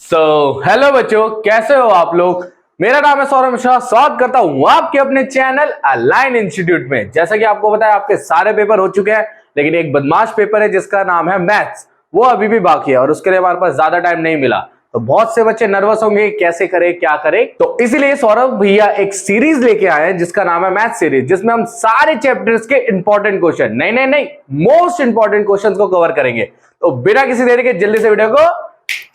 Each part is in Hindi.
हेलो बच्चों, कैसे हो आप लोग। मेरा नाम है सौरभ मिश्रा। स्वागत करता हूं आपके अपने चैनल अलाइन इंस्टीट्यूट में। जैसा कि आपको पता है, आपके सारे पेपर हो चुके हैं, लेकिन एक बदमाश पेपर है जिसका नाम है मैथ्स, वो अभी भी बाकी है और उसके लिए हमारे पास ज्यादा टाइम नहीं मिला। तो बहुत से बच्चे नर्वस होंगे, कैसे करें क्या करें। तो इसीलिए सौरभ भैया एक सीरीज लेके आए हैं जिसका नाम है मैथ सीरीज, जिसमें हम सारे चैप्टर्स के इंपॉर्टेंट क्वेश्चन, नहीं मोस्ट इंपॉर्टेंट क्वेश्चन को कवर करेंगे। तो बिना किसी देरी के जल्दी से वीडियो को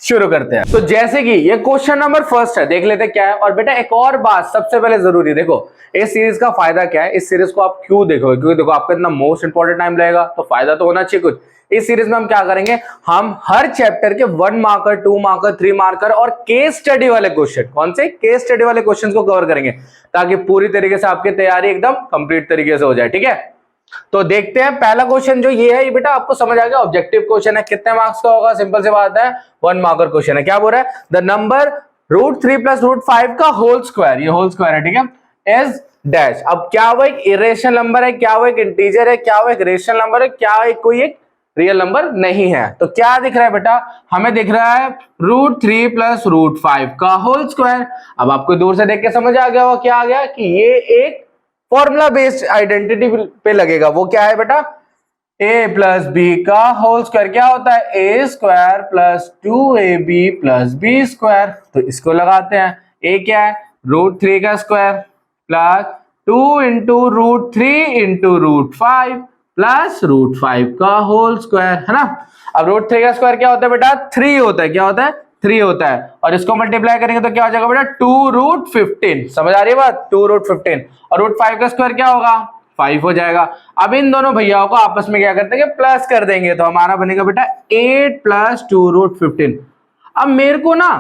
शुरू करते हैं। तो जैसे कि ये क्वेश्चन नंबर फर्स्ट है, देख लेते क्या है। और बेटा एक और बात सबसे पहले जरूरी, देखो इस सीरीज का फायदा क्या है, इस सीरीज को आप क्यों देखोगे, क्योंकि देखो आपका इतना मोस्ट इंपॉर्टेंट टाइम लगेगा, तो फायदा तो होना चाहिए कुछ। इस सीरीज में हम क्या करेंगे, हम हर चैप्टर के 1 मार्कर, 2 मार्कर, 3 मार्कर और केस स्टडी वाले क्वेश्चन, कौन से केस स्टडी वाले क्वेश्चन को कवर करेंगे, ताकि पूरी तरीके से आपकी तैयारी एकदम कंप्लीट तरीके से हो जाए। ठीक है, तो देखते हैं पहला क्वेश्चन जो ये है, ये बेटा आपको समझ आ गया, ऑब्जेक्टिव क्वेश्चन है, कितने मार्क्स का होगा, सिंपल सी बात है, 1 मार्कर क्वेश्चन है। क्या बोल रहा है, द नंबर √3 + √5 का होल स्क्वायर, ये होल स्क्वायर है, ठीक है, इज डैश। अब क्या वो एक इरेशनल नंबर है, क्या वो एक इंटीजर है, क्या वो एक रेशनल नंबर है, क्या कोई एक रियल नंबर नहीं है। तो क्या दिख रहा है बेटा, हमें दिख रहा है √3 + √5 का होल स्क्वायर। अब आपको दूर से देख के समझ आ गया होगा क्या आ गया, कि ये एक फॉर्मूला बेस्ड आइडेंटिटी पे लगेगा। वो क्या है बेटा, a + b का होल स्क्वायर क्या होता है, a² + 2ab + b²। तो इसको लगाते हैं, a क्या है, √3 का स्क्वायर प्लस 2 × √3 × √5 प्लस √5 का होल स्क्वायर, है ना। अब √3 का स्क्वायर क्या होता है बेटा, 3 होता है, क्या होता है, 3 होता है। और इसको मल्टीप्लाई करेंगे तो क्या हो जाएगा बेटा, 2√15। समझ आ रही है बात, 2√15। और √5 का स्क्वायर क्या होगा, 5 हो जाएगा। अब इन दोनों भैयाओं को आपस में क्या करते हैं, प्लस कर देंगे, तो हमारा बनेगा बेटा 8 + 2√15। अब मेरे को ना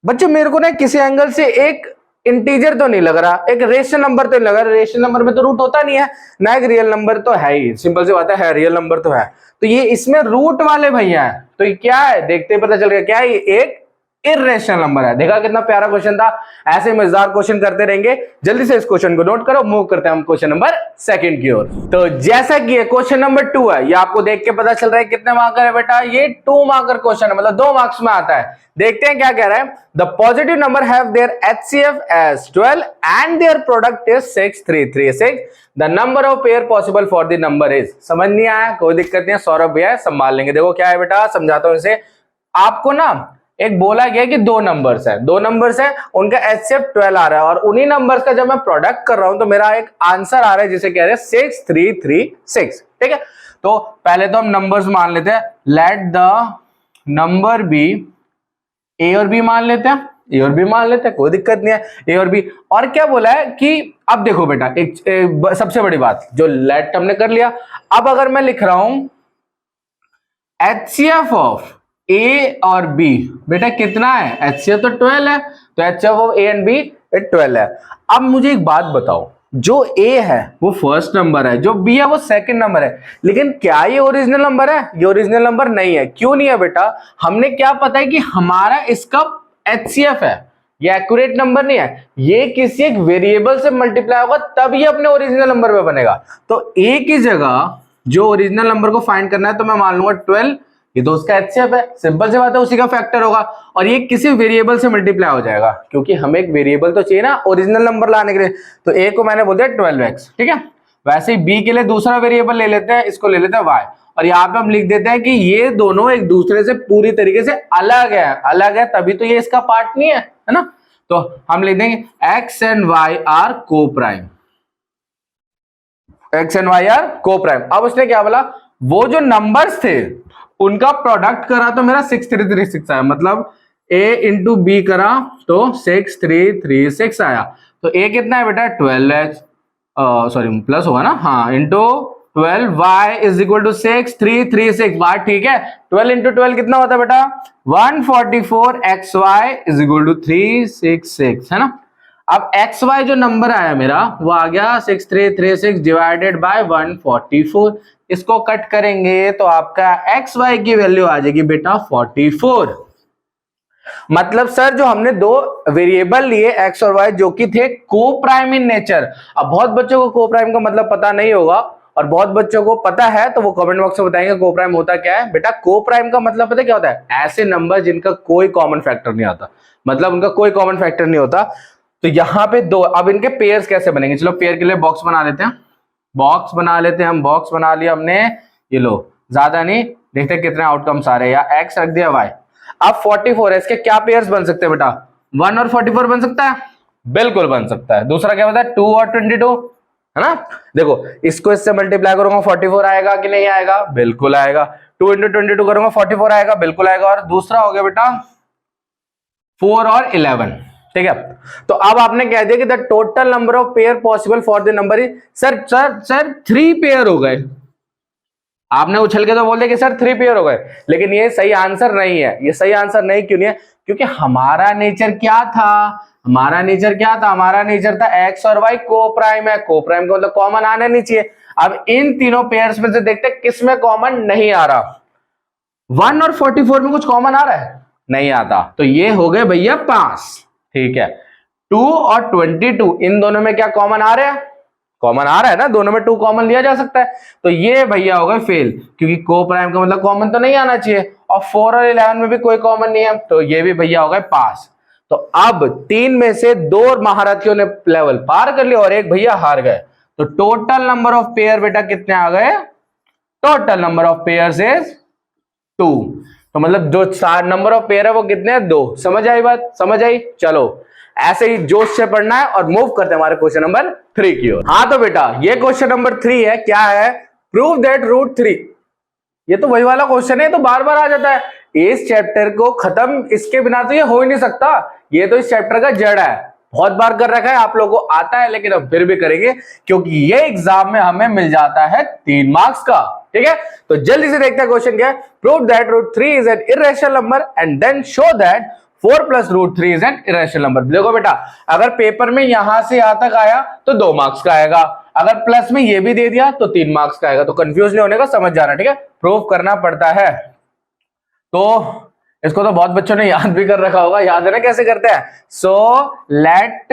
बच्चों, मेरे को ना किसी एंगल से एक इंटीजर तो नहीं लग रहा, एक रेशनल नंबर तो नहीं लग रहा। रेशनल नंबर में तो रूट होता नहीं है ना, एक रियल नंबर तो है ही, सिंपल सी बात है, रियल नंबर तो है। तो ये इसमें रूट वाले भैया है, तो ये क्या है, देखते ही पता चल गया क्या है, ये एक इर्रेशनल नंबर है। देखा कितना प्यारा क्वेश्चन था। ऐसे मजेदार क्वेश्चन करते रहेंगे। जल्दी से इस क्वेश्चन को नोट करो, मूव करते हैं हम क्वेश्चन नंबर सेकंड की ओर। तो जैसा कि ये क्वेश्चन नंबर 2 है, ये आपको देख के पता चल रहा है कितने मार्कर है बेटा, ये 2 मार्कर क्वेश्चन है, मतलब 2 मार्क्स में आता है। देखते हैं क्या कह रहा है, the positive number have their HCF as 12 and their product is 6336। The number of pair possible for the number is. समझ नहीं आया, कोई दिक्कत नहीं है, सौरभ भैया संभाल लेंगे। देखो क्या है बेटा, समझाता हूं इसे। आपको ना एक बोला गया कि 2 नंबर्स है, 2 नंबर्स है, उनका HCF 12 आ रहा है, और उन्हीं नंबर्स का जब मैं प्रोडक्ट कर रहा हूं तो मेरा एक आंसर आ रहा है जिसे कह रहे हैं 6336। ठीक है, तो पहले तो हम नंबर्स मान लेते हैं। लेट द नंबर बी, ए और बी मान लेते हैं, ए और बी मान लेते हैं, कोई दिक्कत नहीं है, ए और बी। और क्या बोला है कि अब देखो बेटा, एक सबसे बड़ी बात, जो लेट हमने कर लिया, अब अगर मैं लिख रहा हूं HCF ऑफ ए और बी, बेटा कितना है, HCF तो 12 है, तो HCF of A and B 12 है। अब मुझे एक बात बताओ, जो ए है वो फर्स्ट नंबर है, जो बी है वो सेकंड नंबर है, लेकिन क्या ये ओरिजिनल नंबर है, ये ओरिजिनल नंबर नहीं है। क्यों नहीं है बेटा, हमने क्या पता है कि हमारा इसका HCF है, ये एक्यूरेट नंबर नहीं है, ये किसी एक वेरिएबल से मल्टीप्लाई होगा तब ये अपने ओरिजिनल नंबर पे बनेगा। तो ए की जगह जो ओरिजिनल नंबर को फाइंड करना है, तो मैं मान लूंगा 12, ये तो उसका HCF है, सिंपल सी बात है, उसी का फैक्टर होगा, और ये किसी वेरिएबल से मल्टीप्लाई हो जाएगा, क्योंकि हमें एक वेरिएबल तो चाहिए ना ओरिजिनल नंबर लाने के लिए। तो ए को मैंने बोल दिया 12x, ठीक है। वैसे ही बी के लिए दूसरा वेरिएबल ले लेते हैं, इसको ले लेते हैं y, और यहाँ पे हम लिख देते हैं कि ये दोनों एक दूसरे से पूरी तरीके से अलग है, तभी तो ये इसका पार्ट नहीं है ना। तो हम लिख देंगे x and y are coprime, x and y are coprime. अब उसने क्या बोला, वो जो नंबर्स थे उनका प्रोडक्ट करा तो मेरा 6336 आया, मतलब a इंटू बी करा तो 6336 आया। तो a कितना है बेटा, 12x, सॉरी प्लस होगा ना, हाँ, into 12y is equal to 6336, बात ठीक है। 12 × 12 कितना होता है बेटा, 144xy इज इक्वल टू 366, है ना। अब xy जो नंबर आया मेरा वो आ गया 6336 डिवाइडेड बाय 144। इसको कट करेंगे तो आपका xy की वैल्यू आ जाएगी बेटा 44। मतलब सर जो हमने 2 वेरिएबल लिए x और y जो कि थे को प्राइम इन नेचर। अब बहुत बच्चों को को प्राइम का मतलब पता नहीं होगा, और बहुत बच्चों को पता है तो वो कमेंट बॉक्स में बताएंगे को प्राइम होता क्या है। बेटा को प्राइम का मतलब पता है क्या होता है, ऐसे नंबर जिनका कोई कॉमन फैक्टर नहीं आता, मतलब उनका कोई कॉमन फैक्टर नहीं होता। तो यहाँ पे दो, अब इनके पेयर्स कैसे बनेंगे, चलो पेयर के लिए बॉक्स बना लेते हैं, बॉक्स बना लेते हैं हम, बॉक्स बना लिया हमने, ये लो ज्यादा नहीं, देखते हैं कितने आउटकम्स आ रहे हैं, या एक्स रख दिया वाई। अब 44 है, इसके क्या पेयर्स बन सकते हैं बेटा, 1 और 44 बन सकता है, बिल्कुल बन सकता है। दूसरा क्या बताया, 2 और 22, है ना। देखो इसको इससे मल्टीप्लाई करूंगा 44 आएगा कि नहीं आएगा, बिल्कुल आएगा। 2 इंटू 22 करूंगा 44 आएगा, बिल्कुल आएगा। और दूसरा हो गया बेटा 4 और 11, ठीक है। तो अब आपने कह दिया कि the total number of pair possible for the number is, sir 3 pair हो गए, आपने उछल के तो बोल दिया कि सर 3 पेयर हो गए, लेकिन ये सही आंसर नहीं है। ये सही आंसर नहीं क्यों नहीं है, क्योंकि हमारा नेचर क्या था, हमारा नेचर क्या था, हमारा नेचर था एक्स और वाई को प्राइम है, को प्राइम का मतलब कॉमन आना नहीं चाहिए। अब इन तीनों पेयर्स में से देखते हैं किसमें कॉमन नहीं आ रहा। 1 और 44 में कुछ कॉमन आ रहा है, नहीं आता, तो ये हो गए भैया पास, ठीक है। 2 और 22 इन दोनों में क्या कॉमन आ रहा है, कॉमन आ रहा है ना, दोनों में 2 कॉमन लिया जा सकता है, तो ये भैया हो गए फेल, क्योंकि को प्राइम का मतलब कॉमन तो नहीं आना चाहिए, और 4 और 11 में भी कोई कॉमन नहीं है, तो ये भी भैया हो गए पास। तो अब 3 में से 2 महारथियों ने लेवल पार कर लिया और एक भैया हार गए। तो टोटल नंबर ऑफ पेयर बेटा कितने आ गए, total number of pairs is 2। तो मतलब जो नंबर ऑफ पेयर है वो कितने हैं, 2। समझ आई बात, समझ आई। चलो ऐसे ही जोश से पढ़ना है और मूव करते हैं हमारे क्वेश्चन नंबर 3 की ओर। हाँ तो बेटा ये क्वेश्चन नंबर 3 है, क्या है, प्रूव दैट रूट 3। ये तो वही वाला क्वेश्चन है, तो बार बार आ जाता है इस चैप्टर को खत्म, इसके बिना तो ये हो ही नहीं सकता, ये तो इस चैप्टर का जड़ है। बहुत बार कर रखा है, आप लोगों को आता है, लेकिन अब फिर भी करेंगे क्योंकि ये एग्जाम में हमें मिल जाता है 3 मार्क्स का, ठीक है। तो जल्दी से देखते हैं क्वेश्चन क्या है, prove that root 3 is an irrational number and then show that 4 plus root 3 is an irrational number. देखो बेटा अगर पेपर में यहां से यहां तक आया तो 2 मार्क्स का आएगा, अगर प्लस में ये भी दे दिया तो 3 मार्क्स का आएगा, तो कंफ्यूज नहीं होने का, समझ जाना, ठीक है। प्रूव करना पड़ता है, तो इसको तो बहुत बच्चों ने याद भी कर रखा होगा, याद है ना कैसे करते हैं। So let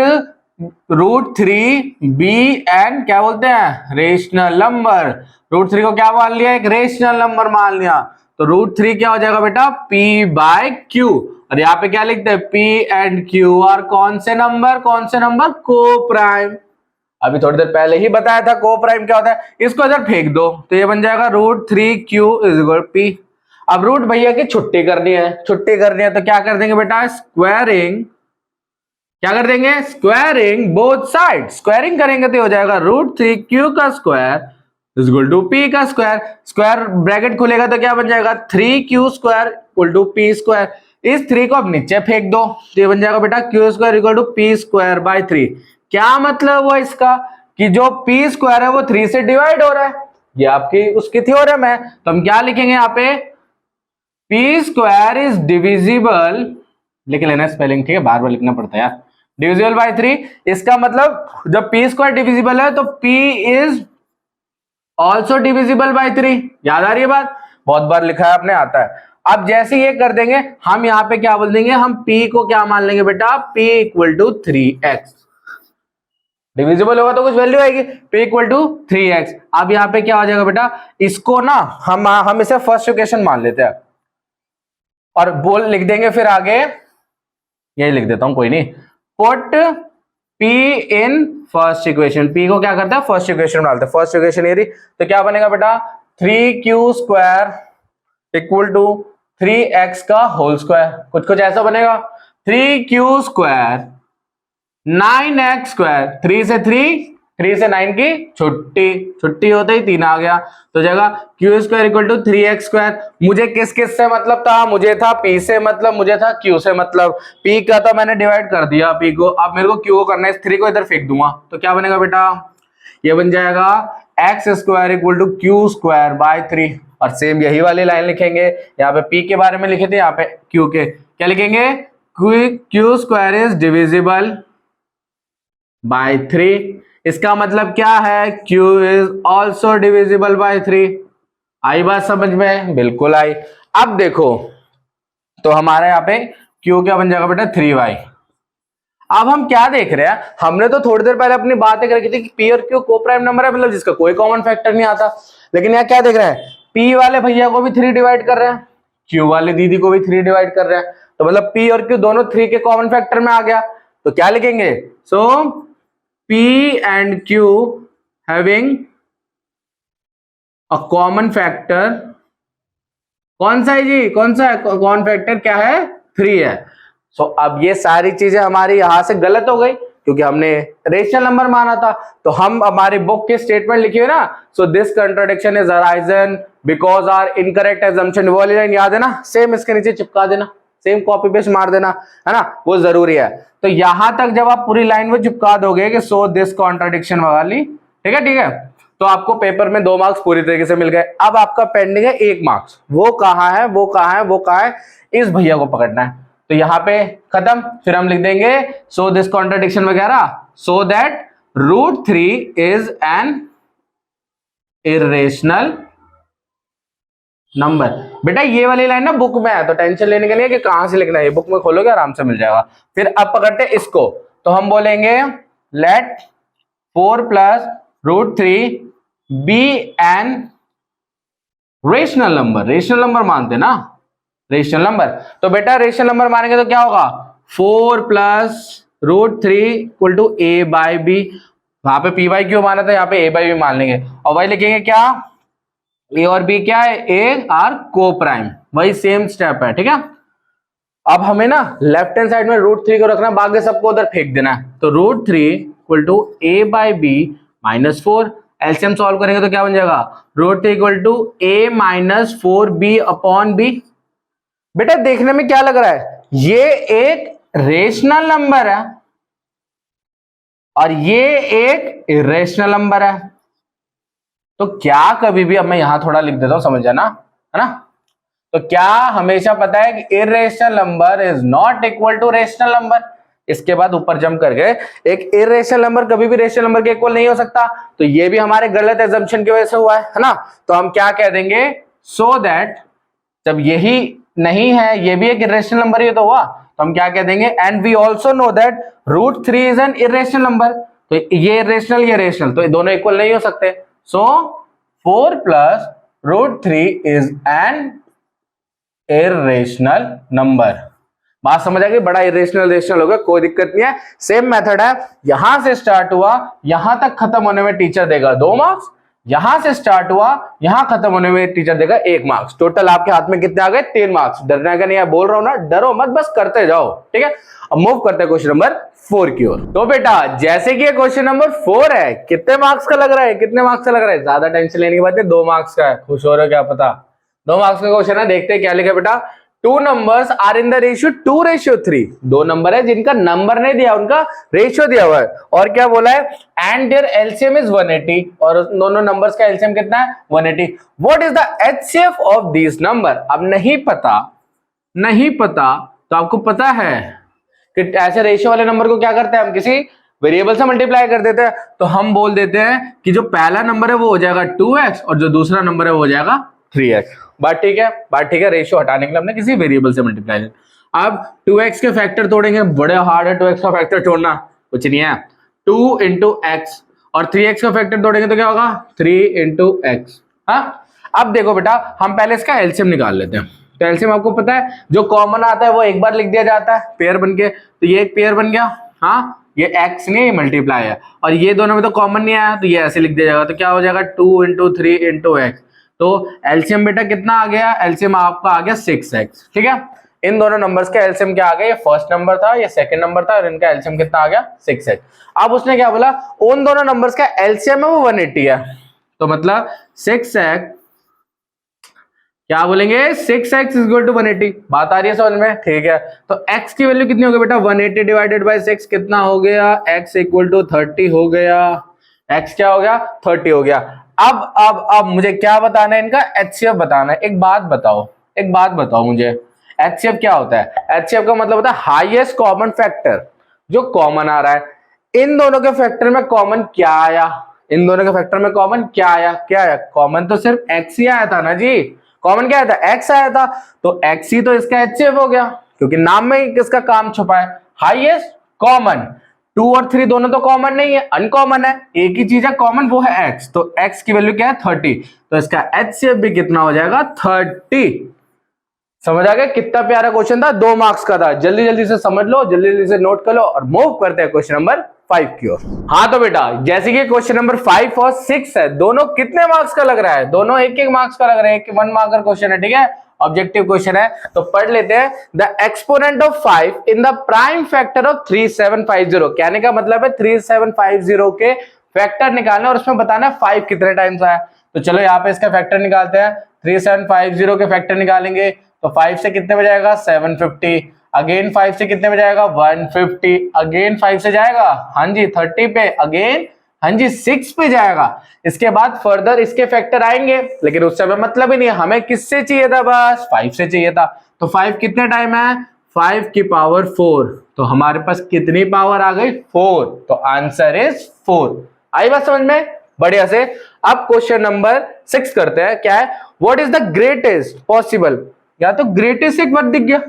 root 3 be an क्या बोलते हैं, रेशनल नंबर। रूट 3 को क्या मान लिया, एक रेशनल नंबर मान लिया, तो रूट 3 क्या हो जाएगा बेटा, p बाय क्यू। और यहाँ पे क्या लिखते हैं, p एंड q और कौन से नंबर, कौन से नंबर, को प्राइम। अभी थोड़ी देर पहले ही बताया था को प्राइम क्या होता है, इसको इधर फेंक दो तो ये बन जाएगा root 3q is equal p। अब रूट भैया की छुट्टी करनी है, छुट्टी करनी है तो क्या कर देंगे बेटा, स्क्वायरिंग, क्या कर देंगे, स्क्वायरिंग बोथ साइड, स्क्वायरिंग करेंगे तो हो जाएगा रूट 3q का square is equal to p का स्क्वायर। स्क्वायर ब्रैकेट खुलेगा तो क्या बन जाएगा, 3q square equal to p square. इस 3 को अब नीचे फेंक दो तो ये बन जाएगा बेटा q square equal to p square by 3। क्या मतलब हुआ इसका, कि जो p स्क्वायर है वो 3 से डिवाइड हो रहा है, ये आपकी उसकी थ्योरम है, तो हम क्या लिखेंगे यहाँ पे, p स्क्वायर इज डिविजिबल, लिख लेना स्पेलिंग, ठीक है, बार बार लिखना पड़ता है यार, डिविजिबल बाय 3। इसका मतलब जब p स्क्वायर डिविजिबल है तो p is also divisible by 3। याद आ रही है बात, बहुत बार लिखा है आपने, आता है। अब जैसे ये कर देंगे हम यहाँ पे क्या बोल देंगे, हम p को क्या मान लेंगे बेटा, p equal to 3x, divisible होगा तो कुछ वैल्यू आएगी, p इक्वल टू 3x। अब यहाँ पे क्या हो जाएगा बेटा, इसको ना हम इसे फर्स्ट इक्वेशन मान लेते हैं और बोल लिख देंगे, फिर आगे यही लिख देता हूं, कोई नहीं, put p in first equation. p को क्या करता है, फर्स्ट इक्वेशन डालते हैं, फर्स्ट इक्वेशन ये रही, तो क्या बनेगा बेटा, 3q square equal to 3x का होल स्क्वायर, कुछ कुछ ऐसा बनेगा, 3q स्क्वायर 9x स्क्वायर, 3 से 9 की छुट्टी, छुट्टी होते ही 3 आ गया, तो जगह q square equal to 3x square. मुझे किस किस से मतलब था, मुझे था p से मतलब, मुझे था q से मतलब, p का तो मैंने डिवाइड कर दिया p को, अब मेरे को q को करना है, इस 3 को इधर फेंक दूंगा तो क्या बनेगा बेटा, ये बन जाएगा x square equal to q square by 3। और सेम यही वाली लाइन लिखेंगे, यहाँ पे p के बारे में लिखे थे, यहाँ पे q के क्या लिखेंगे, q square is divisible by 3। इसका मतलब क्या है, q is also divisible by 3। आई बात समझ में, बिल्कुल आई। अब देखो तो हमारे यहाँ पे q क्या बन जाएगा बेटा, 3y। अब हम क्या देख रहे हैं, हमने तो थोड़ी देर पहले अपनी बातें कर रखी थी कि पी और क्यू को प्राइम नंबर है, मतलब जिसका कोई कॉमन फैक्टर नहीं आता। लेकिन यहाँ क्या देख रहे हैं, पी वाले भैया को भी 3 डिवाइड कर रहे हैं, क्यू वाले दीदी को भी 3 डिवाइड कर रहे हैं, तो मतलब पी और क्यू दोनों 3 के कॉमन फैक्टर में आ गया। तो क्या लिखेंगे, so P and Q having a common factor, कौन सा है जी, कौन सा है कॉमन फैक्टर, क्या है, 3 है। सो अब ये सारी चीजें हमारी यहां से गलत हो गई क्योंकि हमने रेशनल नंबर माना था। तो हम हमारी बुक के स्टेटमेंट लिखी हुई ना, so this contradiction is arisen because our incorrect assumption, वो वाली लाइन याद है ना, सेम इसके नीचे चिपका देना, सेम कॉपी पेस्ट मार देना, है ना, वो जरूरी है। तो यहां तक जब आप पूरी लाइन में चिपका दोगे कि सो दिस कॉन्ट्राडिक्शन वाली, ठीक है ठीक है, तो आपको पेपर में 2 मार्क्स पूरी तरीके से मिल गए। अब आपका पेंडिंग है 1 मार्क्स, वो कहां है, वो कहां है, वो कहां है, इस भैया को पकड़ना है। तो यहां पे खत्म, फिर हम लिख देंगे सो दिस कॉन्ट्राडिक्शन वगैरह, so that √3 is an irrational number. बेटा ये वाली लाइन ना बुक में है, तो टेंशन लेने के लिए कि कहां से लिखना है, बुक में खोलोगे आराम से मिल जाएगा। फिर अब पकड़ते इसको, तो हम बोलेंगे let 4 + √3 be an rational number, rational number मानते ना, रेशनल नंबर। तो बेटा रेशनल नंबर मानेंगे तो क्या होगा, 4 + √3 = a/b, वहां पे p/q माना था, यहाँ पे a/b मान लेंगे, और वही लिखेंगे क्या, ए और बी क्या है, ए आर को प्राइम, वही सेम स्टेप है, ठीक है। अब हमें ना लेफ्ट हैंड साइड में √3 को रखना, बाकी सबको उधर फेंक देना है। तो √3 = a/b - 4, एलसीएम सॉल्व करेंगे तो क्या बन जाएगा, √3 = a - 4b/b। बेटा देखने में क्या लग रहा है, ये एक रेशनल नंबर है और ये एक इरेशनल नंबर है। तो क्या कभी भी, अब मैं यहां थोड़ा लिख देता हूं, समझ जाना, है ना। तो क्या हमेशा पता है कि irrational number is not equal to rational number. इसके बाद ऊपर जंप करके, एक इरेशनल नंबर कभी भी रेशनल नंबर के इक्वल नहीं हो सकता। तो ये भी हमारे गलत एजम्पशन की वजह से हुआ है ना। तो हम क्या कह देंगे, सो दैट जब यही नहीं है, ये भी एक इरेशनल नंबर ही तो हुआ, तो हम क्या कह देंगे, and we also know that √3 is an irrational number. तो ये इरेशनल, ये रेशनल, तो ये दोनों इक्वल नहीं हो सकते। सो 4 + √3 इज एन इरेशनल नंबर। बात समझ आ गई, बड़ा इरेशनल रेशनल होगा, कोई दिक्कत नहीं है, सेम मेथड है। यहां से स्टार्ट हुआ, यहां तक खत्म होने में टीचर देगा 2 मार्क्स, यहां से स्टार्ट हुआ, यहां खत्म होने में टीचर देगा 1 मार्क्स। टोटल आपके हाथ में कितने आ गए, 3 मार्क्स। डरने का नहीं है, बोल रहा हूं ना, डरो मत, बस करते जाओ, ठीक है। अब मूव करते हैं क्वेश्चन नंबर 4 की ओर। तो बेटा जैसे कि क्वेश्चन नंबर 4 है, कितने मार्क्स का लग रहा है, कितने मार्क्स का लग रहा है, ज्यादा टेंशन लेने की बात है, 2 मार्क्स का है, खुश हो रहे हो क्या पता, 2 मार्क्स का क्वेश्चन है। देखते हैं क्या लिखा बेटा, 2 numbers are in the ratio 2:3। 2 number है जिनका नंबर नहीं दिया, उनका रेशियो दिया हुआ है, और क्या बोला है, एंड देयर एलसीएम इज 180, और दोनों नंबर्स का एलसीएम कितना है, 180। What is the HCF of this number. अब नहीं पता, नहीं पता तो आपको पता है कि ऐसे रेशियो वाले नंबर को क्या करते हैं, हम किसी वेरिएबल से मल्टीप्लाई कर देते हैं। तो हम बोल देते हैं कि जो पहला नंबर है वो हो जाएगा 2x और जो दूसरा नंबर है वो हो जाएगा 3x। बात ठीक है, बात ठीक है। रेशियो हटाने के लिए हमने किसी वेरिएबल से मल्टीप्लाई किया। अब 2x के फैक्टर तोड़ेंगे, बड़े हार्ड है 2x का फैक्टर तोड़ना, कुछ नहीं है, 2 × x, और 3x का फैक्टर तोड़ेंगे तो क्या होगा, 3 × x। हाँ, अब देखो बेटा, हम पहले इसका एलसीएम निकाल लेते हैं। तो एलसीएम आपको पता है, जो कॉमन आता है वो एक बार लिख दिया जाता है पेयर बन के, तो ये एक पेयर बन गया, हाँ, ये x नहीं, ये मल्टीप्लाई है, और ये दोनों में तो कॉमन नहीं आया, तो ये ऐसे लिख दिया जाएगा। तो क्या हो जाएगा, 2 × 3 × x। तो एलसीएम बेटा कितना आ गया, एलसीएम आपका आ गया 6x, ठीक है। इन दोनों नंबर्स का एलसीएम क्या आ गया, ये फर्स्ट नंबर था, ये सेकंड नंबर था, और इनका एलसीएम कितना आ गया, 6x। अब उसने क्या बोला, उन दोनों नंबर्स का एलसीएम है वो 180 है, तो मतलब 6x, क्या बोलेंगे, 6x = 180। बात आ रही है समझ में, ठीक है। तो x की वैल्यू कितनी हो गई बेटा, 180 / 6 कितना हो गया, x = 30 हो गया, x क्या हो गया, 30 हो गया। अब मुझे क्या बताना है, इनका एचसीएफ बताना है। एक बात बताओ, एक बात बताओ मुझे, एचसीएफ क्या होता है। एचसीएफ का मतलब होता है हाईएस्ट कॉमन फैक्टर, जो कॉमन आ रहा है। इन दोनों के फैक्टर में कॉमन क्या आया, इन दोनों के फैक्टर में कॉमन क्या आया, क्या आया, कॉमन तो सिर्फ x ही आया था ना जी, कॉमन क्या आया था, x आया था, तो x ही तो इसका एचसीएफ हो गया, क्योंकि नाम में ही किसका काम छुपा है, हाईएस्ट कॉमन। 2 और 3 दोनों तो कॉमन नहीं है, अनकॉमन है, एक ही चीज है कॉमन, वो है x। तो x की वैल्यू क्या है 30, तो इसका HCF भी कितना हो जाएगा 30। समझ आ गया कितना प्यारा क्वेश्चन था, 2 मार्क्स का था। जल्दी जल्दी से समझ लो, जल्दी जल्दी से नोट कर लो और मूव करते हैं क्वेश्चन नंबर 5 की ओर। हाँ तो बेटा जैसे कि क्वेश्चन नंबर 5 और 6 है, दोनों कितने मार्क्स का लग रहा है, दोनों एक एक मार्क्स का लग रहा है, एक 1 मार्कर क्वेश्चन है, ठीक है, ऑब्जेक्टिव क्वेश्चन है। तो पढ़ लेते हैं। The exponent of 5 in the prime factor of 3750। कहने का मतलब है 3750 के फैक्टर निकालना और उसमें बताना है 5 कितने टाइम्स आया। तो चलो यहाँ पे इसका फैक्टर निकालते हैं। 3750 के फैक्टर निकालेंगे तो 5 से कितने में जाएगा 750, अगेन 5 से कितने में जाएगा 150, अगेन 5 से जाएगा हाँ जी 30 पे, अगेन हाँ जी 6 पे जाएगा। इसके बाद फर्दर इसके फैक्टर आएंगे, लेकिन उस समय मतलब ही नहीं, हमें किससे चाहिए था, बस 5 से चाहिए था। तो 5 कितने टाइम है 5 की पावर 4, तो हमारे पास कितनी पावर आ गई 4, तो आंसर इज 4। आई बात समझ में, बढ़िया से। अब क्वेश्चन नंबर 6 करते हैं। क्या है, what is the greatest possible, या तो ग्रेटेस्ट एक वर्ड दिख गया,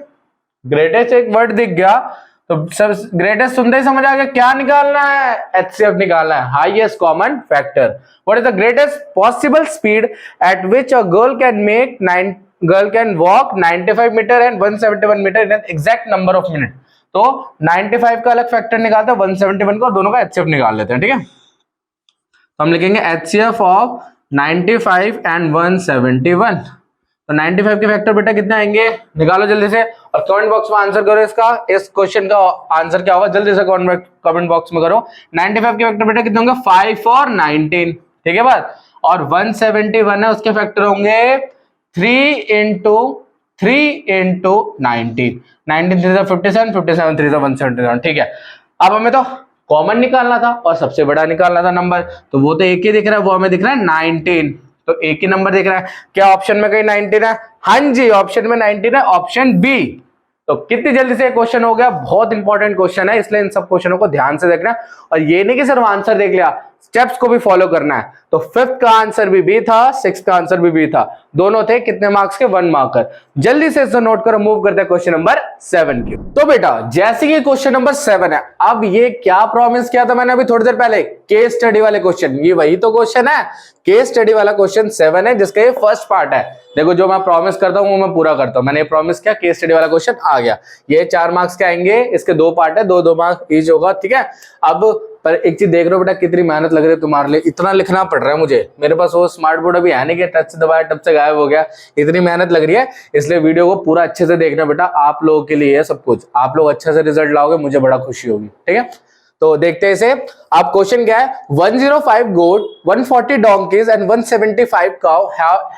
ग्रेटेस्ट एक वर्ड दिख गया तो सब ग्रेटेस्ट सुनते ही समझ आ गया क्या निकालना है, HCF निकालना है, highest common factor. What is the greatest possible speed at which a girl can walk 95 metre and 171 metre in exact number of minute. तो 95 का अलग फैक्टर निकालते हैं, 171 का, दोनों का HCF निकाल लेते हैं, ठीक है। तो हम लिखेंगे HCF ऑफ 95 एंड 171। तो 95 के फैक्टर बेटा कितने आएंगे, निकालो जल्दी से और कमेंट बॉक्स में आंसर करो इसका, इस क्वेश्चन का आंसर क्या होगा जल्दी से कमेंट बॉक्स में करो। 95 के फैक्टर बेटा कितने होंगे 5 और 19, ठीक है बात। और 171 है उसके फैक्टर होंगे 3 इंटू 19, 19 3 57, 57 3 177, ठीक है। अब हमें तो कॉमन निकालना था और सबसे बड़ा निकालना था नंबर, तो वो तो एक ही दिख रहा है, वो हमें दिख रहा है 19, तो एक ही नंबर दिख रहा है। क्या ऑप्शन में कहीं 19 है, हाँ जी ऑप्शन में 19 है, ऑप्शन बी। तो कितनी जल्दी से क्वेश्चन हो गया, बहुत इंपॉर्टेंट क्वेश्चन है, इसलिए इन सब क्वेश्चनों को ध्यान से देखना और ये नहीं कि सिर्फ आंसर देख लिया, स्टेप्स को भी फॉलो करना है। तो 5th का आंसर भी बी था, 6th का आंसर भी बी था, दोनों थे कितने मार्क्स के 1 मार्कर। जल्दी से इसे नोट करो, मूव करते हैं क्वेश्चन नंबर 7 की। तो बेटा जैसे कि क्वेश्चन नंबर 7 है, अब ये क्या प्रॉमिस किया था मैंने अभी थोड़ी देर पहले, केस स्टडी वाले क्वेश्चन, ये वही तो क्वेश्चन है, केस स्टडी वाला क्वेश्चन 7 है जिसका ये फर्स्ट पार्ट है। देखो जो मैं प्रॉमिस करता हूं वो मैं पूरा करता हूं, मैंने प्रॉमिस किया, केस स्टडी वाला क्वेश्चन आ गया। ये 4 मार्क्स के आएंगे, इसके 2 पार्ट है, 2 मार्क्स ईच होगा, ठीक है। अब पर एक चीज देख रहे हो बेटा कितनी मेहनत लग रही है तुम्हारे लिए, इतना लिखना पड़ रहा है मुझे, मेरे पास वो स्मार्ट बोर्ड अभी है नहीं कि टच से दबाया टच से गायब हो गया, इतनी मेहनत लग रही है, इसलिए वीडियो को पूरा अच्छे से देखना बेटा, आप लोगों के लिए है सब कुछ, आप लोग अच्छे से रिजल्ट लाओगे मुझे बड़ा खुशी होगी, ठीक है। तो देखते हैं इसे। आप क्वेश्चन क्या है, 105 goat, 140 donkeys and 175 cow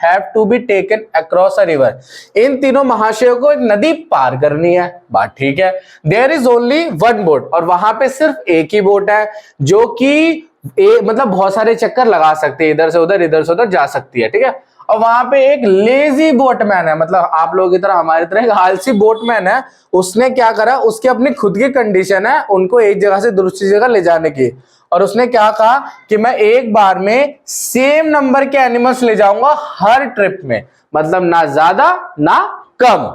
have to be taken across a river। इन तीनों महाशयों को एक नदी पार करनी है, बात ठीक है। There is only one boat, और वहां पे सिर्फ एक ही बोट है जो कि मतलब बहुत सारे चक्कर लगा सकती है, इधर से उधर जा सकती है, ठीक है। और वहां पे एक लेजी बोटमैन है, मतलब आप लोगों की तरह हमारी तरह एक आलसी बोटमैन है, उसने क्या करा, उसकी अपनी खुद की कंडीशन है उनको एक जगह से दूसरी जगह ले जाने की, और उसने क्या कहा कि मैं एक बार में सेम नंबर के एनिमल्स ले जाऊंगा हर ट्रिप में, मतलब ना ज्यादा ना कम,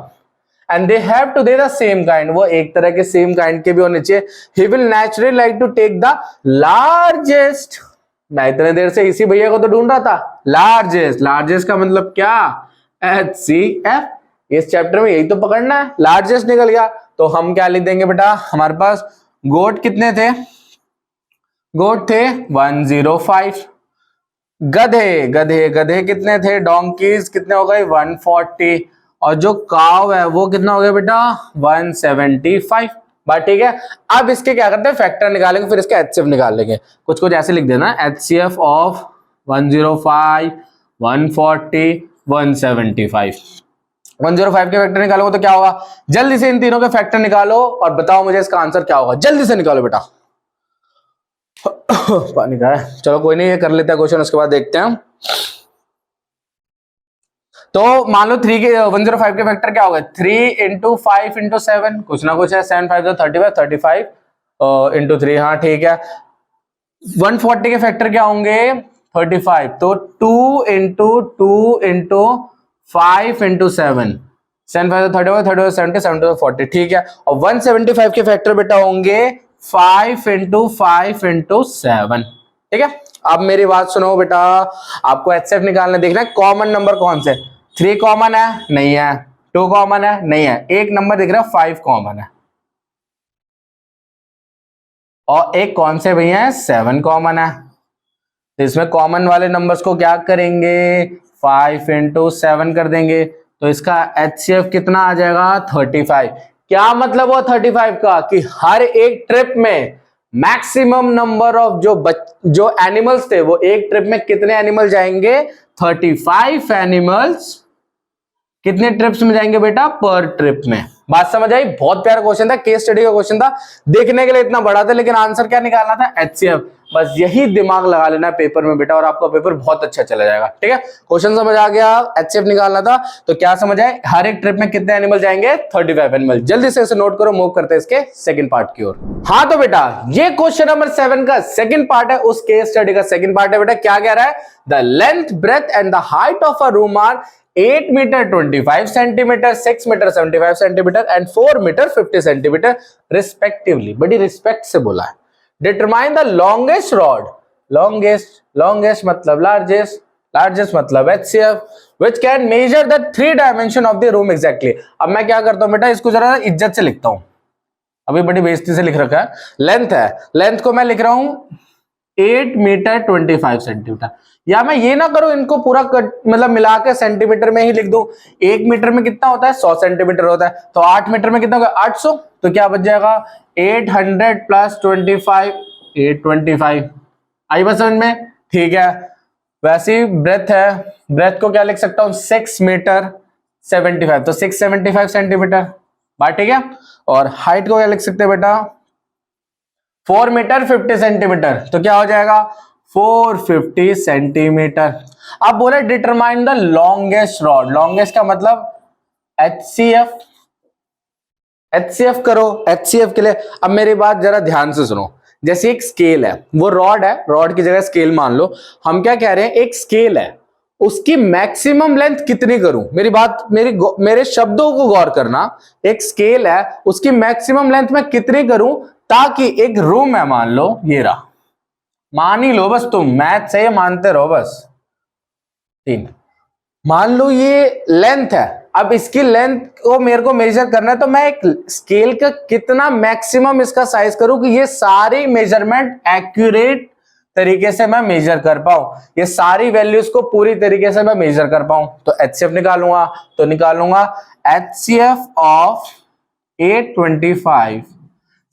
and they have to they the same kind, वो एक तरह के सेम काइंड के भी होने चाहिए। He will naturally like to take the largest, मैं इतने देर से इसी भैया को तो ढूंढ रहा था, लार्जेस्ट, लार्जेस्ट का मतलब क्या, HCF, इस चैप्टर में यही तो पकड़ना है, लार्जेस्ट निकल गया। तो हम क्या लिख देंगे बेटा, हमारे पास गोट कितने थे, गोट थे 105, गधे कितने थे, डोंकीज कितने हो गए 140, और जो काव है वो कितना हो गया बेटा 175, बात ठीक है। अब इसके क्या करते हैं, फैक्टर निकालेंगे, फिर इसका HCF निकाल लेंगे। कुछ ऐसे लिख देना, HCF ऑफ 105, 140, 175। 105 के फैक्टर निकालोगे तो क्या होगा, जल्दी से इन तीनों के फैक्टर निकालो और बताओ मुझे इसका आंसर क्या होगा, जल्दी से निकालो बेटा। पानी का है, चलो कोई नहीं, ये कर लेते हैं क्वेश्चन, उसके बाद देखते हैं। तो मान लो 105 के फैक्टर क्या होगा, 3 इंटू 5 इंटू 7, कुछ ना कुछ है, 7 5 35, 35 इंटू 3, हाँ ठीक है। 140 के फैक्टर क्या होंगे 35, तो 2 इंटू 5 इंटू 7, 7 5 35, 35 70, 70 40, ठीक है। और 175 के फैक्टर बेटा होंगे 5 इंटू 5 इंटू 7। ठीक है, अब मेरी बात सुनो बेटा, आपको HCF निकालना, देखना है कॉमन नंबर कौन से। 3 कॉमन है, नहीं है। 2 कॉमन है, नहीं है। एक नंबर दिख रहा है 5 कॉमन है, और एक कौन से भैया है 7 कॉमन है। तो इसमें कॉमन वाले नंबर्स को क्या करेंगे, 5 इंटू 7 कर देंगे, तो इसका HCF कितना आ जाएगा 35। क्या मतलब हुआ 35 का, कि हर एक ट्रिप में मैक्सिमम नंबर ऑफ जो एनिमल्स थे वो एक ट्रिप में कितने एनिमल जाएंगे, 35 एनिमल्स कितने ट्रिप्स में जाएंगे बेटा, पर ट्रिप में। बात समझ आई? बहुत प्यारा क्वेश्चन था, केस स्टडी का क्वेश्चन था, देखने के लिए इतना बड़ा था, लेकिन आंसर क्या निकालना था, HCF। बस यही दिमाग लगा लेना है पेपर में बेटा, और आपका पेपर बहुत अच्छा चला जाएगा। ठीक है, क्वेश्चन समझ आ गया, HCF निकालना था, तो क्या समझ आए, हर एक ट्रिप में कितने एनिमल जाएंगे, 35 एनिमल। जल्दी से इसे नोट करो, मूव करते हैं इसके सेकंड पार्ट की ओर। हाँ तो बेटा, ये क्वेश्चन नंबर 7 का सेकंड पार्ट है, उस केस स्टडी का सेकंड पार्ट है बेटा। क्या कह रहा है, the length, breadth and the height of a room are 8 metre 25 centimetre, 6 metre 75 centimetre and 4 metre 50 centimetre respectively. बड़ी रिस्पेक्ट से बोला है। Determine the longest rod, longest मतलब लार्जेस्ट मतलब HCF, which can measure the 3 dimension of the room exactly। अब मैं क्या करता हूं बेटा, इसको जरा इज्जत से लिखता हूं, अभी बड़ी बेइज्जती से लिख रखा है। लेंथ है, लेंथ को मैं लिख रहा हूं 8 मीटर 25 सेंटीमीटर, या मैं ये ना करूं इनको पूरा मतलब मिला के सेंटीमीटर में ही लिख दूं। 1 मीटर में कितना होता है, 100 सेंटीमीटर होता है, तो 8 मीटर में कितना होगा, 800। तो क्या बच जाएगा, 800 प्लस 25, 825। आई बात समझ में? ठीक है, वैसे ही ब्रेथ है, ब्रेथ को क्या लिख सकता हूं, 6 मीटर 75, तो 675 सेंटीमीटर। बात ठीक है। और हाइट को क्या लिख सकते हैं बेटा, 4 मीटर 50 सेंटीमीटर, तो क्या हो जाएगा 450 सेंटीमीटर। अब बोले determine the longest rod, longest का मतलब HCF, HCF करो। HCF के लिए अब मेरी बात जरा ध्यान से सुनो, जैसे एक स्केल है, वो रॉड है, रॉड की जगह स्केल मान लो। हम क्या कह रहे हैं, एक स्केल है, उसकी मैक्सिमम लेंथ कितनी करूं, मेरी बात मेरे शब्दों को गौर करना। एक स्केल है, उसकी मैक्सिमम लेंथ मैं कितनी करूं, ताकि एक रूम है, मान लो ये रहा, मान ही लो बस, तुम मैथ से मानते रहो बस। 3 मान लो ये लेंथ है, अब इसकी लेंथ को मेरे को मेजर करना है, तो मैं एक स्केल का कितना मैक्सिमम इसका साइज करूं कि ये सारी मेजरमेंट एक्यूरेट तरीके से मैं मेजर कर पाऊं, ये सारी वैल्यूज को पूरी तरीके से मैं मेजर कर पाऊं। तो HCF निकालूंगा, तो निकालूंगा HCF ऑफ 825,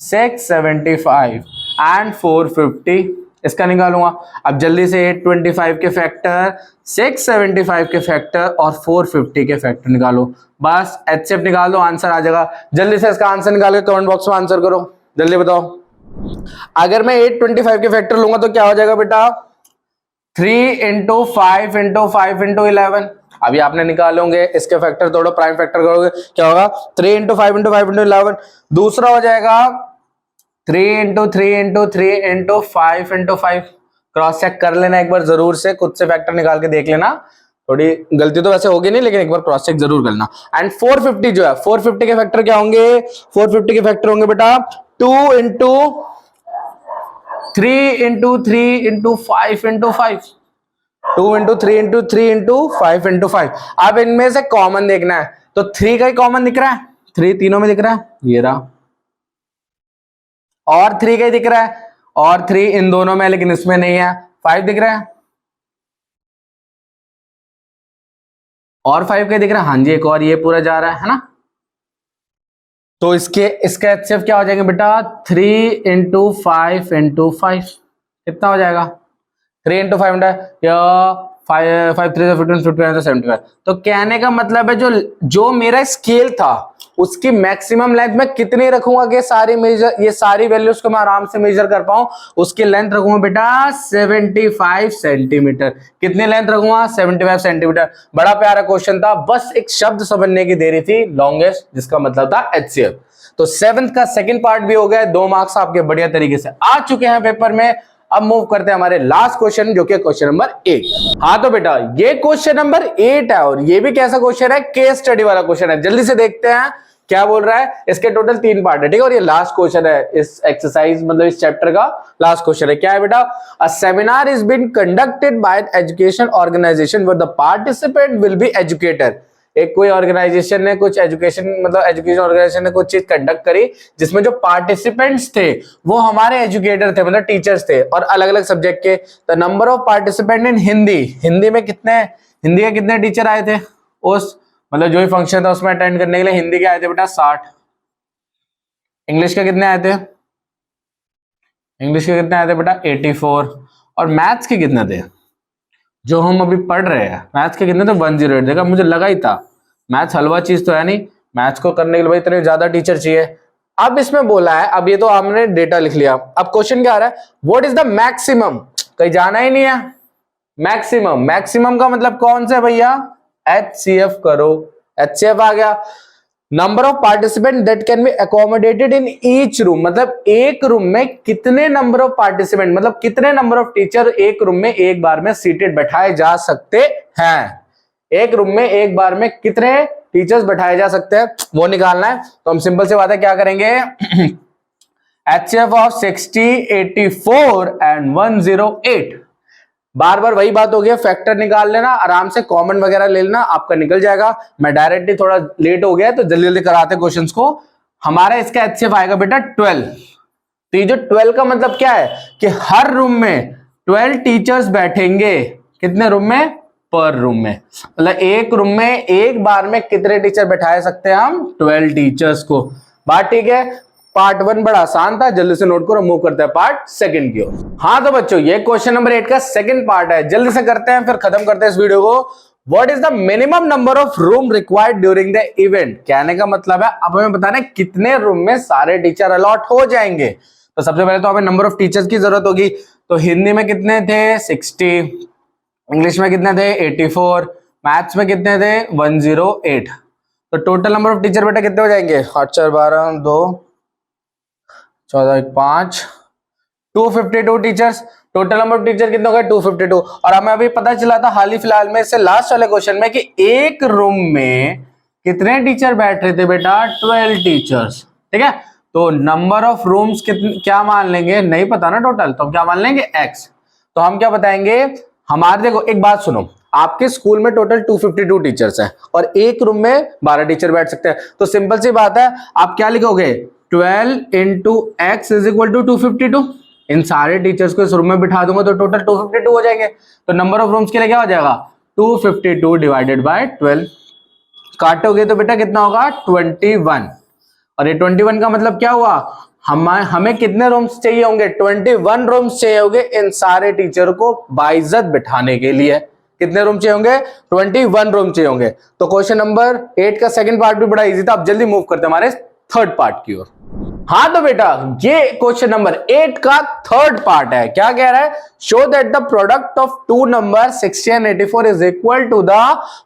675 एंड 450, इसका निकालूंगा। अब जल्दी से 825 के फैक्टर, 675 के फैक्टर और 450 के फैक्टर निकालो, बस HCF निकाल दो, आंसर आ जाएगा। जल्दी से इसका आंसर निकाल के कमेंट बॉक्स में आंसर करो, जल्दी बताओ। अगर मैं 825 के फैक्टर लूंगा तो क्या हो जाएगा बेटा, 3 इंटू 5 इंटू 5 इंटू 11। अभी आपने निकालोगे इसके फैक्टर, तोड़ो प्राइम फैक्टर करोगे, क्या होगा 3 इंटू 5 इंटू 5 इंटू 11। दूसरा हो जाएगा 3 into 3 into 3 into 5 into 5। Cross check कर लेना एक बार जरूर से, खुद से फैक्टर निकाल के देख लेना, थोड़ी गलती तो वैसे होगी नहीं, लेकिन एक बार क्रॉस चेक जरूर करना। एंड 450 जो है, 450 के फैक्टर क्या होंगे, 450 के फैक्टर होंगे बेटा 2 into 3 into 3 into 5 into 5, 2 into 3 into 3 into 5 into 5। अब इनमें से कॉमन देखना है, तो 3 का ही कॉमन दिख रहा है, 3 तीनों में दिख रहा है, ये रहा, और 3 का ही दिख रहा है, और 3 इन दोनों में लेकिन इसमें नहीं है, 5 दिख रहा है, और 5 का दिख रहा है, हाँ जी एक और ये पूरा जा रहा है ना। तो इसका HCF क्या हो जाएगा बेटा, 3 इंटू 5 इंटू 5, कितना हो जाएगा, 3 इंटू 5 या 5 3 15 15 75। तो कहने का मतलब है जो मेरा स्केल था उसकी मैक्सिमम लेंथ मैं कितनी रखूंगा कि ये सारी वैल्यूज को मैं आराम से मेजर कर पाऊं, उसकी लेंथ रखूंगा बेटा 75 सेंटीमीटर। कितनी लेंथ रखूंगा, 75 सेंटीमीटर। बड़ा प्यारा क्वेश्चन था, बस एक शब्द समझने की देरी थी, लॉन्गेस्ट, जिसका मतलब था HCF। तो 7th का सेकंड पार्ट भी हो गया, 2 मार्क्स आपके बढ़िया तरीके से आ चुके हैं पेपर में। अब मूव करते हैं हमारे लास्ट क्वेश्चन, जो कि क्वेश्चन नंबर 8। हाँ तो बेटा ये क्वेश्चन नंबर 8 है, और ये भी कैसा क्वेश्चन है, केस स्टडी वाला क्वेश्चन है। जल्दी से देखते हैं क्या बोल रहा है, इसके टोटल 3 पार्ट है, ठीक है, और ये लास्ट क्वेश्चन है इस एक्सरसाइज मतलब इस चैप्टर का लास्ट क्वेश्चन है। क्या है बेटा, a seminar is been conducted by an education organisation where the participant will be educator. एक कोई ऑर्गेनाइजेशन ने कुछ एजुकेशन मतलब एजुकेशन ऑर्गेनाइजेशन ने कुछ चीज कंडक्ट करी जिसमें जो पार्टिसिपेंट्स थे वो हमारे एजुकेटर थे मतलब टीचर्स थे और अलग अलग सब्जेक्ट के। The number of participant in Hindi, Hindi में हिंदी के कितने टीचर आए थे उस मतलब जो भी फंक्शन था उसमें अटेंड करने के लिए, हिंदी के आए थे बेटा 60। इंग्लिश के कितने आए थे, इंग्लिश के कितने आए थे बेटा 84। और मैथ्स के कितने थे जो हम अभी पढ़ रहे हैं, मैथ्स के कितने थे 108। देखा मुझे लगा ही था मैथ्स हलवा चीज तो है नहीं, मैथ्स को करने के लिए भाई इतने ज्यादा टीचर चाहिए। अब इसमें बोला है, अब ये तो हमने डेटा लिख लिया, अब क्वेश्चन क्या आ रहा है, व्हाट इज द मैक्सिमम, कहीं जाना ही नहीं है। मैक्सिमम, मैक्सिमम का मतलब कौन सा भैया, HCF करो, HCF आ गया। Number of participant that can be accommodated in each room, मतलब एक रूम में कितने नंबर ऑफ पार्टिसिपेंट मतलब कितने नंबर ऑफ टीचर एक रूम में एक बार में सीटेड बैठाए जा सकते हैं, एक रूम में एक बार में कितने टीचर्स बैठाए जा सकते हैं वो निकालना है। तो हम सिंपल सी बात है क्या करेंगे HCF ऑफ 60, 84 एंड 108। बार बार वही बात हो गई, फैक्टर निकाल लेना, आराम से कॉमन वगैरह ले लेना, आपका निकल जाएगा। मैं डायरेक्टली थोड़ा लेट हो गया तो जल्दी जल्दी कराते क्वेश्चंस को। हमारा इसका HCF आएगा बेटा 12। तो ये जो 12 का मतलब क्या है कि हर रूम में 12 टीचर्स बैठेंगे, कितने रूम में, पर रूम में, मतलब एक रूम में एक बार में कितने टीचर बैठाए सकते हैं हम, 12 टीचर्स को। बात ठीक है, पार्ट 1 बड़ा आसान था, जल्दी से नोट करो, मूव करते हैं पार्ट 2 की ओर। हाँ तो बच्चों ये क्वेश्चन नंबर 8 का सेकंड पार्ट है, जल्दी से करते हैं फिर खत्म करते हैं इस वीडियो को। What is the minimum number of room required during the event, कहने का मतलब है अब हमें बताना है कितने रूम में सारे टीचर अलॉट हो जाएंगे। तो सबसे पहले तो हमें नंबर ऑफ टीचर्स की जरूरत होगी। तो हिंदी में कितने थे 60, इंग्लिश में कितने थे 84, मैथ्स में कितने थे 108। तो टोटल नंबर ऑफ टीचर बेटा कितने हो जाएंगे, 8 4 12 2 14 5 252 teachers. Total number of teacher कितने हो गए 252। और हमें अभी पता चला था हाल ही फिलहाल में इससे लास्ट वाले क्वेश्चन में कि एक रूम में कितने टीचर बैठ रहे थे बेटा 12 टीचर्स, ठीक है। तो नंबर ऑफ रूम्स कितने क्या मान लेंगे, नहीं पता ना टोटल, तो हम क्या मान लेंगे x। तो हम क्या बताएंगे, हमारे देखो एक बात सुनो, आपके स्कूल में टोटल 252 टीचर्स हैं और एक रूम में 12 टीचर बैठ सकते हैं। तो सिंपल सी बात है, आप क्या लिखोगे 12 into x is equal to 252। इन सारे टीचर्स को इस रूम में बिठा दूंगा तो टोटल 252 हो जाएंगे। तो नंबर ऑफ रूम्स के लिए क्या हो जाएगा 252 डिवाइडेड बाय 12, काटोगे तो बेटा कितना होगा 21। और ये 21 का मतलब क्या हुआ, हमें कितने रूम्स चाहिए होंगे 21 रूम्स चाहिए होंगे इन सारे टीचर को बाइज्जत बिठाने के लिए। कितने रूम चाहिए होंगे 21 रूम चाहिए होंगे। तो क्वेश्चन नंबर 8 का सेकंड पार्ट भी बड़ा इजी था। अब जल्दी मूव करते हैं हमारे थर्ड पार्ट की ओर। हाँ तो बेटा ये क्वेश्चन नंबर 8 का थर्ड पार्ट है। क्या कह रहा है, show that the product of two number 60 and 84 is equal to the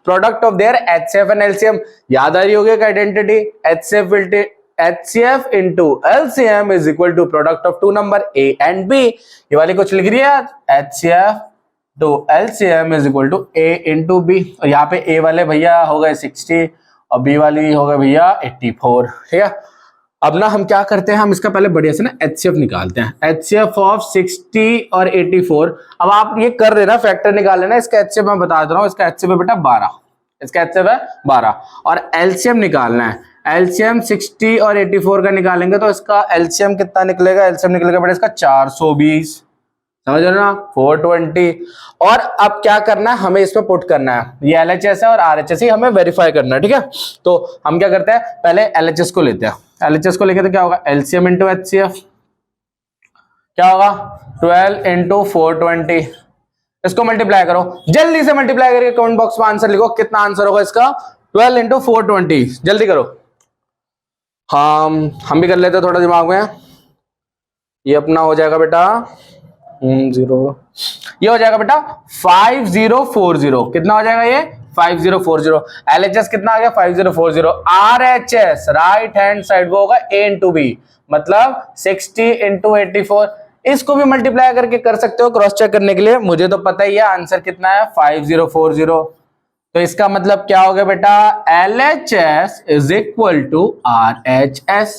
product of their HCF and LCM। याद आ रही होगी एक identity, HCF into LCM is equal to product of two number A and B। ये वाली कुछ लिख रही है, HCF to LCM is equal to A into B। और यहाँ पे A वाले भैया हो गए 60 और B वाली हो गए भैया 84, ठीक है। अब ना हम क्या करते हैं, हम इसका पहले बढ़िया से ना HCF निकालते हैं। HCF ऑफ 60 और 84। अब आप ये कर रहे ना फैक्टर निकाल लेना, इसका HCF मैं बता दे रहा हूँ, इसका HCF है बेटा 12, इसका HCF है 12। और LCM निकालना है, LCM 60 और 84 का निकालेंगे तो इसका LCM कितना निकलेगा, LCM निकलेगा बेटा इसका 420, समझ रहे ना 420। और अब क्या करना है, हमें इसमें पुट करना है, ये LHS है और RHS ही हमें वेरीफाई करना है, ठीक है। तो हम क्या करते हैं, पहले LHS को लेते हैं। LHS को लेके तो क्या होगा LCM इंटू HCF, क्या होगा 12 इंटू 420। इसको मल्टीप्लाई करो, जल्दी से मल्टीप्लाई करके कमेंट बॉक्स में आंसर लिखो, कितना आंसर होगा इसका 12 इंटू 420, जल्दी करो। हम भी कर लेते हैं थोड़ा दिमाग में। ये अपना हो जाएगा बेटा 0, ये हो जाएगा बेटा 5040। कितना हो जाएगा ये 5040। LHS कितना आ गया 5040। RHS राइट हैंड साइड वो होगा A इंटू B, मतलब 60 इंटू 84। इसको भी मल्टीप्लाई करके कर सकते हो क्रॉस चेक करने के लिए, मुझे तो पता ही है आंसर कितना है 5040। तो इसका मतलब क्या हो गया बेटा, LHS is equal to RHS।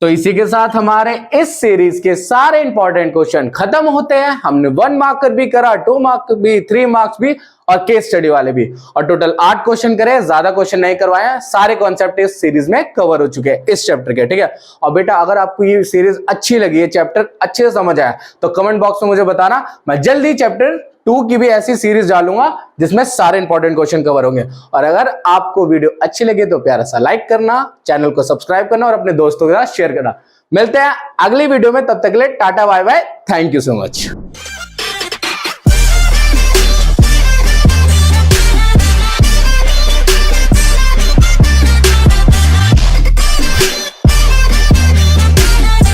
तो इसी के साथ हमारे इस सीरीज के सारे इंपॉर्टेंट क्वेश्चन खत्म होते हैं। हमने 1 मार्कर भी करा, 2 मार्क भी, 3 मार्क्स भी और केस स्टडी वाले भी, और टोटल 8 क्वेश्चन करे, ज्यादा क्वेश्चन नहीं करवाए। सारे कॉन्सेप्ट इस सीरीज में कवर हो चुके हैं इस चैप्टर के, ठीक है। और बेटा अगर आपको ये सीरीज अच्छी लगी है, चैप्टर अच्छे से समझ आया, तो कमेंट बॉक्स में मुझे बताना। मैं जल्दी चैप्टर 2 की भी ऐसी सीरीज डालूंगा जिसमें सारे इंपॉर्टेंट क्वेश्चन कवर होंगे। और अगर आपको वीडियो अच्छी लगे तो प्यारा सा लाइक करना, चैनल को सब्सक्राइब करना और अपने दोस्तों के साथ शेयर करना। मिलते हैं अगली वीडियो में, तब तक के लिए tata bye bye, thank you so much.